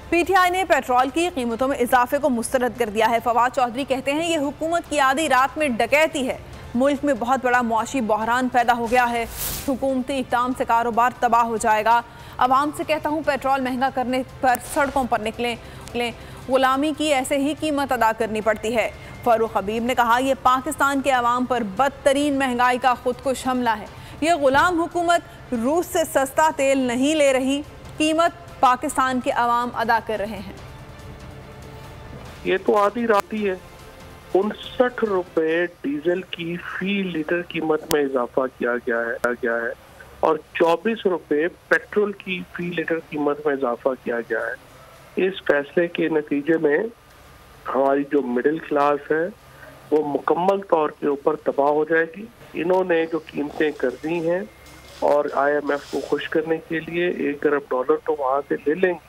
PTI ने petrol की कीमतों में इजाफे को मुस्तरद कर दिया है। फवाद चौधरी कहते हैं ये हुकूमत की आधी रात में डकैती है। मुल्क में बहुत बड़ा मुआशी बहरान पैदा हो गया है। हुकूमती इक़दाम से कारोबार तबाह हो जाएगा। आवाम से कहता हूँ पेट्रोल महंगा करने पर सड़कों पर निकलें। गुलामी की ऐसे ही कीमत अदा करनी पड़ती है। फारूक हबीब ने कहा यह पाकिस्तान के अवाम पर बदतरीन महंगाई का खुदकुश हमला है। ये गुलाम हुकूमत रूस से सस्ता तेल नहीं ले रही, कीमत पाकिस्तान के अवाम अदा कर रहे हैं। ये तो आधी रात ही है। 59 रुपए डीजल की फी लीटर कीमत में इजाफा किया गया है और 24 रुपए पेट्रोल की फी लीटर कीमत में इजाफा किया गया है। इस फैसले के नतीजे में हमारी जो मिडिल क्लास है वो मुकम्मल तौर के ऊपर तबाह हो जाएगी। इन्होंने जो कीमतें कर दी हैं और IMF को खुश करने के लिए $1 अरब तो वहाँ से ले लेंगे,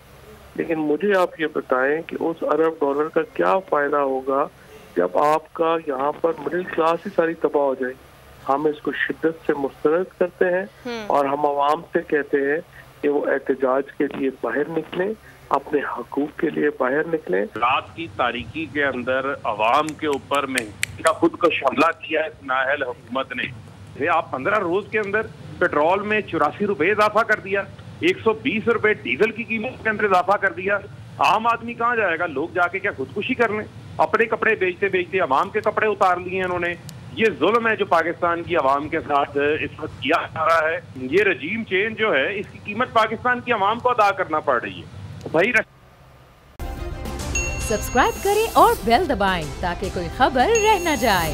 लेकिन मुझे आप ये बताएं कि उस $1 अरब का क्या फ़ायदा होगा जब आपका यहाँ पर मिडिल क्लास ही सारी तबाह हो जाएगी। हम इसको शिद्दत से मुस्तरद करते हैं और हम आवाम से कहते हैं कि वो एहतजाज के लिए बाहर निकलें, अपने हकूक के लिए बाहर निकलें। रात की तारीकी के अंदर अवाम के ऊपर महंगाई का खुद को हमला किया है नाअहल हुकूमत ने। आप 15 रोज के अंदर पेट्रोल में 84 रुपए इजाफा कर दिया, 120 रुपए डीजल की कीमत के अंदर इजाफा कर दिया। आम आदमी कहाँ जाएगा? लोग जाके क्या खुदकुशी कर लें? अपने कपड़े बेचते बेचते अवाम के कपड़े उतार लिए इन्होंने। ये जुल्म है जो पाकिस्तान की अवाम के साथ इस वक्त किया जा रहा है। ये रजीम चेंज जो है इसकी कीमत पाकिस्तान की अवाम को अदा करना पड़ रही है। भाई सब्सक्राइब करें और बेल दबाएं ताकि कोई खबर रह न जाए।